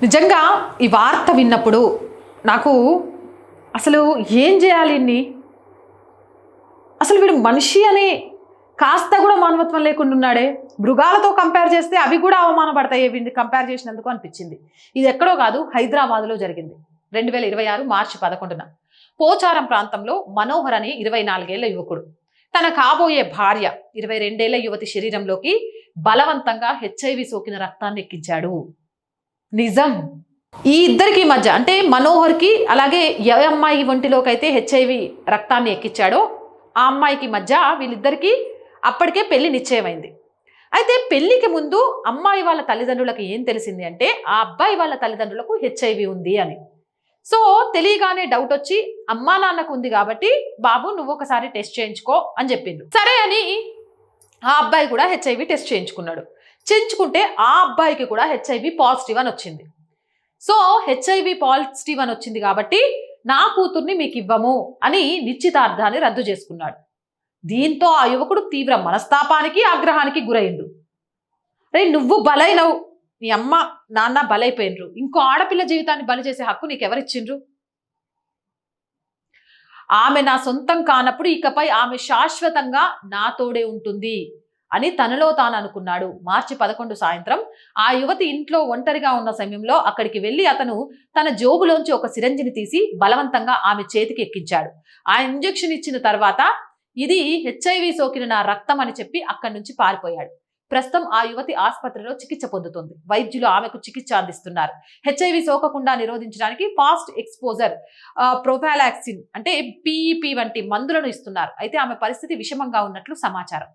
నిజంగా ఈ వార్త విన్నప్పుడు నాకు అసలు ఏం చేయాలి ఇన్ని, అసలు వీడు మనిషి అనే కాస్త కూడా మానవత్వం లేకుండా ఉన్నాడే. మృగాలతో కంపేర్ చేస్తే అవి కూడా అవమానపడతాయి వీడిని కంపేర్ చేసినందుకు అనిపించింది. ఇది ఎక్కడో కాదు, హైదరాబాద్లో జరిగింది. 2026 మార్చి 11న పోచారం ప్రాంతంలో మనోహర్ అనే 24 ఏళ్ల యువకుడు తన కాబోయే భార్య 22 ఏళ్ల యువతి శరీరంలోకి బలవంతంగా హెచ్ఐవి సోకిన రక్తాన్ని ఎక్కించాడు. నిజం. ఈ ఇద్దరికి మధ్య అంటే మనోహర్కి అలాగే ఏ అమ్మాయి ఒంటిలోకి అయితే హెచ్ఐవి రక్తాన్ని ఎక్కించాడో ఆ అమ్మాయికి మధ్య వీళ్ళిద్దరికీ అప్పటికే పెళ్లి నిశ్చయమైంది. అయితే పెళ్లికి ముందు అమ్మాయి వాళ్ళ తల్లిదండ్రులకు ఏం తెలిసింది అంటే ఆ అబ్బాయి వాళ్ళ తల్లిదండ్రులకు హెచ్ఐవి ఉంది అని. సో తెలియగానే డౌట్ వచ్చి అమ్మా నాన్నకు ఉంది కాబట్టి బాబు నువ్వు ఒకసారి టెస్ట్ చేయించుకో అని చెప్పిండు. సరే అని ఆ అబ్బాయి కూడా హెచ్ఐవి టెస్ట్ చేయించుకున్నాడు. చేయించుకుంటే ఆ అబ్బాయికి కూడా హెచ్ఐవి పాజిటివ్ అని వచ్చింది. సో హెచ్ఐవి పాజిటివ్ అని వచ్చింది కాబట్టి నా కూతుర్ని మీకు ఇవ్వము అని నిశ్చితార్థాన్ని రద్దు చేసుకున్నాడు. దీంతో ఆ యువకుడు తీవ్ర మనస్తాపానికి ఆగ్రహానికి గురైండు. రే నువ్వు బలైనవు, నీ అమ్మ నాన్న బలైపోయినరు, ఇంకో ఆడపిల్ల జీవితాన్ని బలి చేసే హక్కు నీకెవరిచ్చిండ్రు? ఆమె నా సొంతం కానప్పుడు ఇకపై ఆమె శాశ్వతంగా నాతోడే ఉంటుంది అని తనలో తాను అనుకున్నాడు. మార్చి 11 సాయంత్రం ఆ యువతి ఇంట్లో ఒంటరిగా ఉన్న సమయంలో అక్కడికి వెళ్లి అతను తన జోబులోంచి ఒక సిరంజిని తీసి బలవంతంగా ఆమె చేతికి ఎక్కించాడు. ఆ ఇంజెక్షన్ ఇచ్చిన తర్వాత ఇది హెచ్ఐవి సోకిన నా రక్తం అని చెప్పి అక్కడి నుంచి పారిపోయాడు. ప్రస్తుతం ఆ యువతి ఆసుపత్రిలో చికిత్స పొందుతుంది. వైద్యులు ఆమెకు చికిత్స అందిస్తున్నారు. హెచ్ఐవి సోకకుండా నిరోధించడానికి ఫాస్ట్ ఎక్స్పోజర్ ప్రొఫాలాక్సిన్ అంటే PEP వంటి మందులను ఇస్తున్నారు. అయితే ఆమె పరిస్థితి విషమంగా ఉన్నట్లు సమాచారం.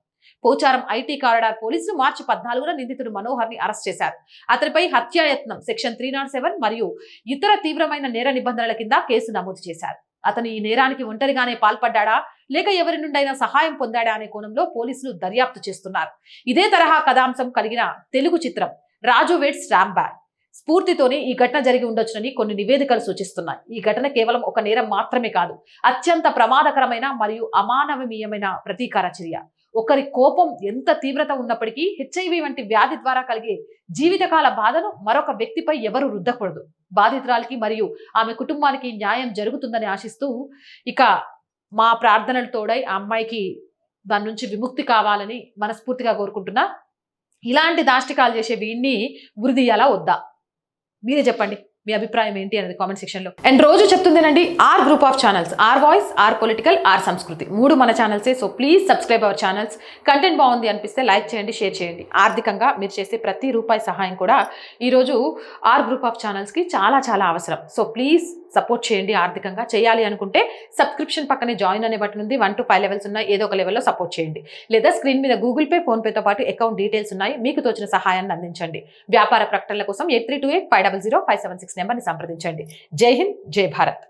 పోచారం ఐటీ కారిడార్ పోలీసులు మార్చి 14న నిందితుడు మనోహర్ ని అరెస్ట్ చేశారు. అతనిపై హత్యాయత్నం సెక్షన్ 307 మరియు ఇతర తీవ్రమైన నేర నిబంధనల కింద కేసు నమోదు చేశారు. అతను ఈ నేరానికి ఒంటరిగానే పాల్పడ్డాడా లేక ఎవరి నుండైనా సహాయం పొందాడా అనే కోణంలో పోలీసులు దర్యాప్తు చేస్తున్నారు. ఇదే తరహా కథాంశం కలిగిన తెలుగు చిత్రం రాజు వెడ్స్ రాంబాయ్ స్ఫూర్తితోనే ఈ ఘటన జరిగి ఉండొచ్చునని కొన్ని నివేదికలు సూచిస్తున్నాయి. ఈ ఘటన కేవలం ఒక నేరం మాత్రమే కాదు, అత్యంత ప్రమాదకరమైన మరియు అమానవీయమైన ప్రతీకార చర్య. ఒకరి కోపం ఎంత తీవ్రత ఉన్నప్పటికీ హెచ్ఐవి వంటి వ్యాధి ద్వారా కలిగే జీవితకాల బాధను మరొక వ్యక్తిపై ఎవరు రుద్దకూడదు. బాధితురాలికి మరియు ఆమె కుటుంబానికి న్యాయం జరుగుతుందని ఆశిస్తూ ఇక మా ప్రార్థనలు తోడై ఆ అమ్మాయికి దాని నుంచి విముక్తి కావాలని మనస్ఫూర్తిగా కోరుకుంటున్నా. ఇలాంటి దాష్టికాలు చేసే వీడిని ఉరిదీయాలా వద్దా? మీరే చెప్పండి, మీ అభిప్రాయం ఏంటి అనేది కామెంట్ సెక్షన్లో. అండ్ రోజు చెప్తుందేనండి, R group of channels, R voice, R political, R Samskriti, 3 మన ఛానల్సే. So please subscribe our channels. Content బాగుంది అనిపిస్తే లైక్ చేయండి, షేర్ చేయండి. ఆర్థికంగా మీరు చేసే ప్రతి రూపాయి సహాయం కూడా ఈరోజు ఆర్ గ్రూప్ ఆఫ్ ఛానల్స్కి చాలా చాలా అవసరం. సో ప్లీజ్ సపోర్ట్ చేయండి. ఆర్థికంగా చేయాలి అనుకుంటే సబ్స్క్రిప్షన్ పక్కనే జాయిన్ అనే బటన్ ఉంది. 1 to 5 లెవెల్స్ ఉన్నాయి. ఏదో ఒక లెవెల్లో సపోర్ట్ చేయండి. లేదా స్క్రీన్ మీద గూగుల్ పే, ఫోన్ పేతో పాటు అకౌంట్ డీటెయిల్స్ ఉన్నాయి. మీకు తోచిన సహాయాన్ని అందించండి. వ్యాపార ప్రకటనల కోసం 8328500576 నెంబర్ని సంప్రదించండి. జై హింద్, జై భారత్.